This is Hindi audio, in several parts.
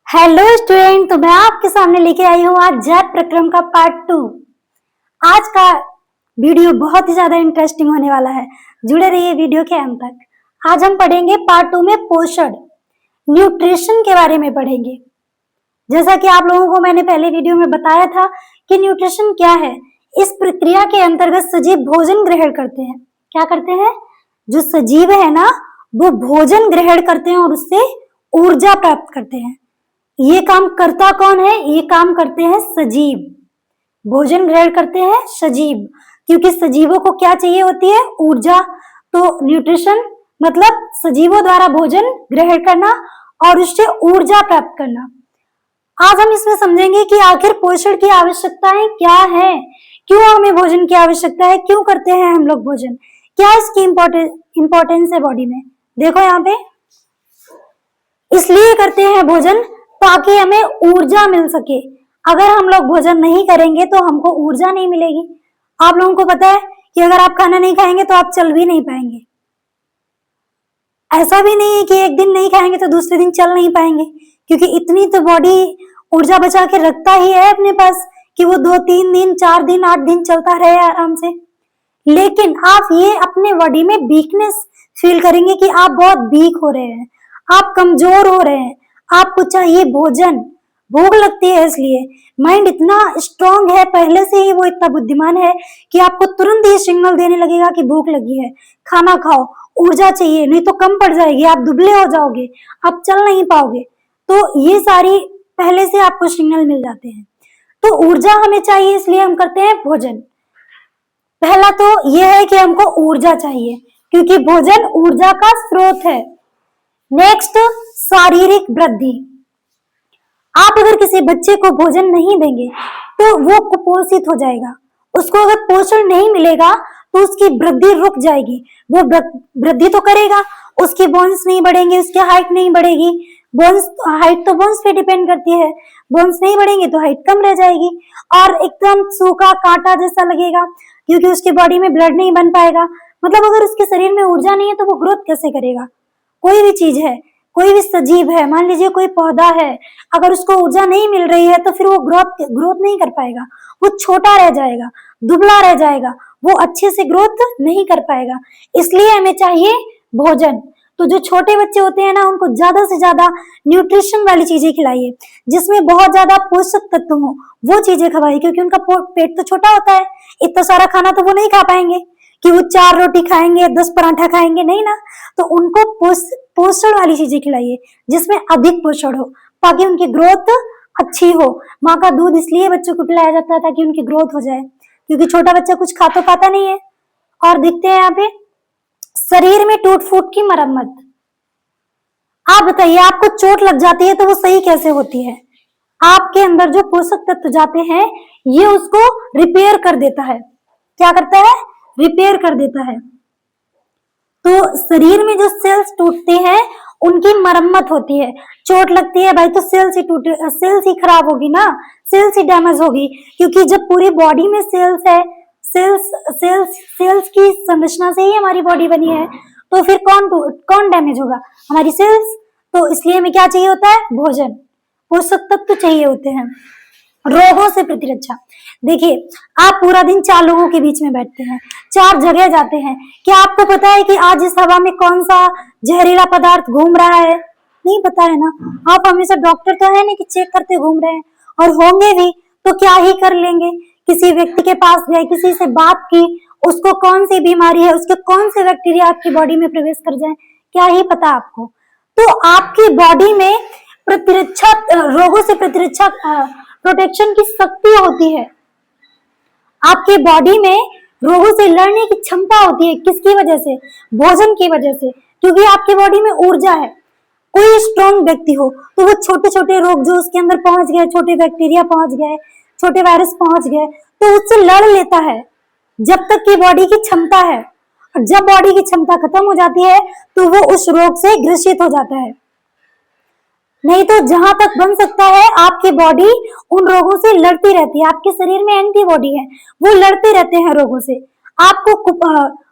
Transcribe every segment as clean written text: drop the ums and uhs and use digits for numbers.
हेलो स्टूडेंट, तो मैं आपके सामने लेके आई हूँ आज जैव प्रक्रम का पार्ट 2। आज का वीडियो बहुत ही ज्यादा इंटरेस्टिंग होने वाला है। जुड़े रहिए वीडियो के अंत तक। आज हम पढ़ेंगे पार्ट 2 में पोषण, न्यूट्रिशन के बारे में पढ़ेंगे। जैसा कि आप लोगों को मैंने पहले वीडियो में बताया था कि न्यूट्रिशन क्या है। इस प्रक्रिया के अंतर्गत सजीव भोजन ग्रहण करते हैं। क्या करते हैं? जो सजीव है ना, वो भोजन ग्रहण करते हैं और उससे ऊर्जा प्राप्त करते हैं। ये काम करता कौन है? ये काम करते हैं सजीव। भोजन ग्रहण करते हैं सजीव, क्योंकि सजीवों को क्या चाहिए होती है? ऊर्जा। तो न्यूट्रिशन मतलब सजीवों द्वारा भोजन ग्रहण करना और उससे ऊर्जा प्राप्त करना। आज हम इसमें समझेंगे कि आखिर पोषण की आवश्यकताएं क्या है, क्यों हमें भोजन की आवश्यकता है, क्यों करते हैं हम लोग भोजन, क्या इसकी इंपॉर्टेंस है बॉडी में। देखो यहाँ पे, इसलिए करते हैं भोजन ताकि हमें ऊर्जा मिल सके। अगर हम लोग भोजन नहीं करेंगे तो हमको ऊर्जा नहीं मिलेगी। आप लोगों को पता है कि अगर आप खाना नहीं खाएंगे तो आप चल भी नहीं पाएंगे। ऐसा भी नहीं है कि एक दिन नहीं खाएंगे तो दूसरे दिन चल नहीं पाएंगे, क्योंकि इतनी तो बॉडी ऊर्जा बचा के रखता ही है अपने पास कि वो 2-3 दिन, 4 दिन, 8 दिन चलता रहे आराम से। लेकिन आप ये अपने बॉडी में वीकनेस फील करेंगे कि आप बहुत वीक हो रहे हैं, आप कमजोर हो रहे हैं, आपको चाहिए भोजन, भूख लगती है। इसलिए माइंड इतना स्ट्रांग है, पहले से ही वो इतना बुद्धिमान है कि आपको तुरंत ही सिग्नल देने लगेगा कि भूख लगी है, खाना खाओ, ऊर्जा चाहिए, नहीं तो कम पड़ जाएगी, आप दुबले हो जाओगे, आप चल नहीं पाओगे। तो ये सारी पहले से आपको सिग्नल मिल जाते हैं। तो ऊर्जा हमें चाहिए, इसलिए हम करते हैं भोजन। पहला तो यह है कि हमको ऊर्जा चाहिए, क्योंकि भोजन ऊर्जा का स्रोत है। नेक्स्ट, शारीरिक वृद्धि। आप अगर किसी बच्चे को भोजन नहीं देंगे तो वो कुपोषित हो जाएगा। उसको अगर पोषण नहीं मिलेगा तो उसकी वृद्धि रुक जाएगी। वो वृद्धि तो करेगा, उसके बोन्स नहीं बढ़ेंगे, उसकी हाइट नहीं बढ़ेगी। बोन्स, हाइट तो बोन्स पे डिपेंड करती है। बोन्स नहीं बढ़ेंगे तो हाइट कम रह जाएगी और एकदम सूखा कांटा जैसा लगेगा, क्योंकि उसकी बॉडी में ब्लड नहीं बन पाएगा। मतलब अगर उसके शरीर में ऊर्जा नहीं है तो वो ग्रोथ कैसे करेगा? कोई भी चीज है, कोई भी सजीव है, मान लीजिए कोई पौधा है, अगर उसको ऊर्जा नहीं मिल रही है तो फिर वो ग्रोथ नहीं कर पाएगा। वो छोटा रह जाएगा, दुबला रह जाएगा, वो अच्छे से ग्रोथ नहीं कर पाएगा। इसलिए हमें चाहिए भोजन। तो जो छोटे बच्चे होते हैं ना, उनको ज्यादा से ज्यादा न्यूट्रिशन वाली चीजें खिलाइए, जिसमें बहुत ज्यादा पोषक तत्व हो, वो चीजें खवाइए, क्योंकि उनका पेट तो छोटा होता है। इतना सारा खाना तो वो नहीं खा पाएंगे कि वो 4 रोटी खाएंगे, 10 पराठा खाएंगे, नहीं ना। तो उनको पोषण वाली चीजें खिलाइए, जिसमें अधिक पोषण हो, ताकि उनकी ग्रोथ अच्छी हो। माँ का दूध इसलिए बच्चों को पिलाया जाता है ताकि उनकी ग्रोथ हो जाए, क्योंकि छोटा बच्चा कुछ खा तो पाता नहीं है। और दिखते हैं यहाँ पे, शरीर में टूट फूट की मरम्मत। आप बताइए, आपको चोट लग जाती है तो वो सही कैसे होती है? आपके अंदर जो पोषक तत्व जाते हैं, ये उसको रिपेयर कर देता है। क्या करता है? रिपेयर कर देता है। तो शरीर में जो सेल्स टूटते हैं उनकी मरम्मत होती है। चोट लगती है भाई तो सेल्स ही खराब होगी ना, सेल्स ही डैमेज होगी, क्योंकि जब पूरी बॉडी में सेल्स है, सेल्स की संरचना से ही हमारी बॉडी बनी है, तो फिर कौन डैमेज होगा? हमारी सेल्स। तो इसलिए हमें क्या चाहिए होता है? भोजन, पोषक तत्व चाहिए होते हैं। रोगों से प्रतिरक्षा। देखिए, आप पूरा दिन 4 लोगों के बीच में बैठते हैं, 4 जगह जाते हैं। क्या आपको पता है कि आज इस हवा में कौन सा जहरीला पदार्थ घूम रहा है? नहीं पता है ना। आप हमेशा डॉक्टर तो है नहीं कि चेक करते घूम रहे हैं, और होंगे भी तो क्या ही कर लेंगे? किसी व्यक्ति के पास गए, किसी से बात की, उसको कौन सी बीमारी है, उसके कौन से बैक्टीरिया आपकी बॉडी में प्रवेश कर जाए, क्या ही पता आपको। तो आपकी बॉडी में प्रतिरक्षा, रोगों से प्रतिरक्षा, प्रोटेक्शन की शक्ति होती है। आपके बॉडी में रोगों से लड़ने की क्षमता होती है। किसकी वजह से? भोजन की वजह से, क्योंकि आपके बॉडी में ऊर्जा है। कोई स्ट्रॉन्ग व्यक्ति हो तो वो छोटे छोटे रोग जो उसके अंदर पहुंच गए, छोटे बैक्टीरिया पहुंच गए, छोटे वायरस पहुंच गए, तो उससे लड़ लेता है जब तक कि बॉडी की क्षमता है। और जब बॉडी की क्षमता खत्म हो जाती है तो वो उस रोग से ग्रसित हो जाता है। नहीं तो जहां तक बन सकता है, आपकी बॉडी उन रोगों से लड़ती रहती है। आपके शरीर में एंटीबॉडी है, वो लड़ते रहते हैं रोगों से, आपको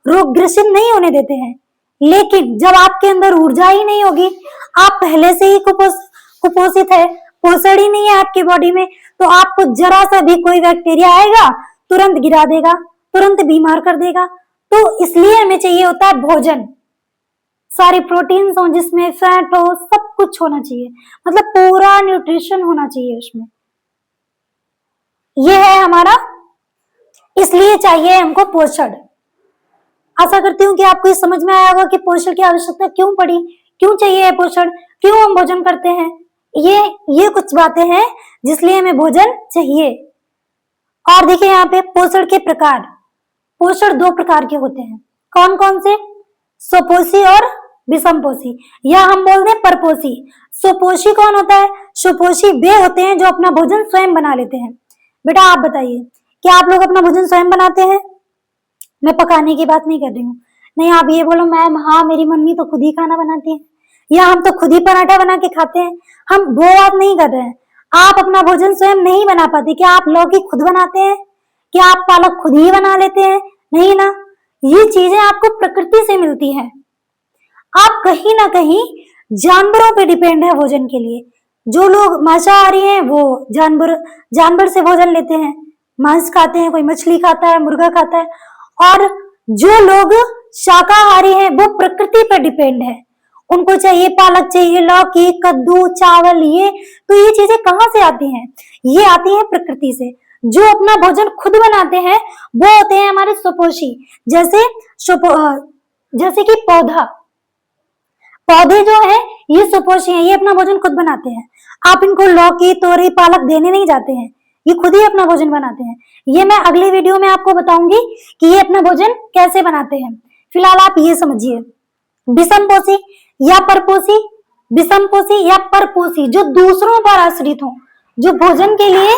रोग ग्रसित नहीं होने देते हैं। लेकिन जब आपके अंदर ऊर्जा ही नहीं होगी, आप पहले से ही कुपोषित है, पोषण ही नहीं है आपकी बॉडी में, तो आपको जरा सा भी कोई बैक्टीरिया आएगा तुरंत गिरा देगा, तुरंत बीमार कर देगा। तो इसलिए हमें चाहिए होता है भोजन, सारे प्रोटीन्स हो, जिसमें फैट हो, सब कुछ होना चाहिए, मतलब पूरा न्यूट्रिशन होना चाहिए उसमें। ये है हमारा, इसलिए चाहिए हमको पोषण। आशा करती हूँ कि आपको ये समझ में आया होगा कि पोषण की आवश्यकता क्यों पड़ी, क्यों चाहिए पोषण, क्यों हम भोजन करते हैं। ये कुछ बातें हैं जिसलिए हमें भोजन चाहिए। और देखिए यहाँ पे पोषण के प्रकार, पोषण 2 प्रकार के होते हैं। कौन कौन से? स्वपोषी और विषमपोषी, या हम बोलते हैं परपोषी। स्वपोषी कौन होता है? स्वपोषी वे होते हैं जो अपना भोजन स्वयं बना लेते हैं। बेटा आप बताइए, क्या आप लोग अपना भोजन स्वयं बनाते हैं? मैं पकाने की बात नहीं कर रही हूँ। नहीं, आप ये बोलो मैम हाँ मेरी मम्मी तो खुद ही खाना बनाती है, या हम तो खुद ही पराठा बना के खाते हैं। हम वो बात नहीं कर रहे हैं। आप अपना भोजन स्वयं नहीं बना पाते? क्या आप लौकी खुद बनाते हैं? क्या आप पालक खुद ही बना लेते हैं? नहीं ना। ये चीजें आपको प्रकृति से मिलती हैं। आप कहीं ना कहीं जानवरों पे डिपेंड है भोजन के लिए। जो लोग मांसाहारी हैं वो जानवर से भोजन लेते हैं, मांस खाते हैं, कोई मछली खाता है, मुर्गा खाता है। और जो लोग शाकाहारी हैं वो प्रकृति पर डिपेंड है। उनको चाहिए पालक, चाहिए लौकी, कद्दू, चावल। ये चीजें कहाँ से आती हैं? ये आती हैं प्रकृति से। जो अपना भोजन खुद बनाते हैं वो होते हैं हमारे स्वपोषी। जैसे कि पौधे जो है ये स्वपोषी हैं, ये अपना भोजन खुद बनाते हैं। आप इनको लौकी, तोरी, पालक देने नहीं जाते हैं, ये खुद ही अपना भोजन बनाते हैं। ये मैं अगले वीडियो में आपको बताऊंगी कि ये अपना भोजन कैसे बनाते हैं। फिलहाल आप ये समझिए, विषमपोषी या परपोषी, विषमपोषी या परपोषी जो दूसरों पर आश्रित हो, जो भोजन के लिए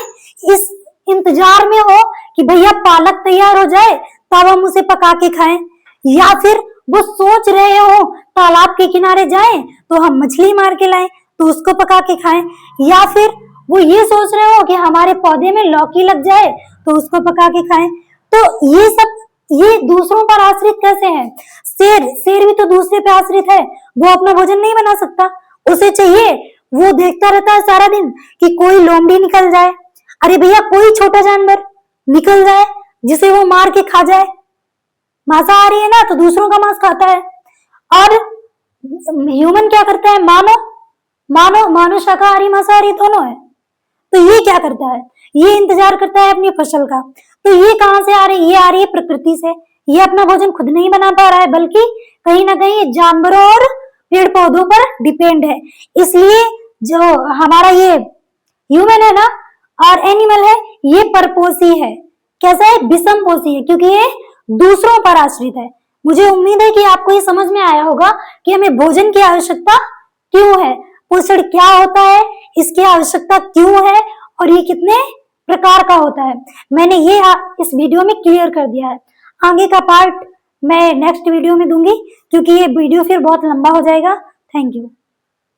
इस इंतजार में हो कि भैया पालक तैयार हो जाए तब हम उसे पका के खाएं, या फिर वो सोच रहे हो तालाब के किनारे जाएं तो हम मछली मार के लाएं तो उसको पका के खाएं, या फिर वो ये सोच रहे हो कि हमारे पौधे में लौकी लग जाए तो उसको पका के खाएं। तो ये दूसरों पर आश्रित कैसे है? शेर भी तो दूसरे पे आश्रित है, वो अपना भोजन नहीं बना सकता। उसे चाहिए, वो देखता रहता है सारा दिन कि कोई लोमड़ी निकल जाए, अरे भैया कोई छोटा जानवर निकल जाए जिसे वो मार के खा जाए। मांसाहारी है ना तो दूसरों का मांस खाता है। और ह्यूमन क्या करता है? मानो शाकाहारी मांसाहारी दोनों है। तो ये क्या करता है? ये इंतजार करता है अपनी फसल का। तो ये कहां से आ रही है? ये आ रही है प्रकृति से। ये अपना भोजन खुद नहीं बना पा रहा है, बल्कि कहीं ना कहीं जानवरों और पेड़ पौधों पर डिपेंड है। इसलिए जो हमारा ये ह्यूमन है ना और एनिमल है, ये परपोषी है। कैसा है? विषमपोषी है, क्योंकि ये दूसरों पर आश्रित है। मुझे उम्मीद है कि आपको ये समझ में आया होगा कि हमें भोजन की आवश्यकता क्यों है, पोषण क्या होता है, इसकी आवश्यकता क्यों है और ये कितने प्रकार का होता है। मैंने ये इस वीडियो में क्लियर कर दिया है। आगे का पार्ट मैं नेक्स्ट वीडियो में दूंगी, क्योंकि ये वीडियो फिर बहुत लंबा हो जाएगा। Thank you.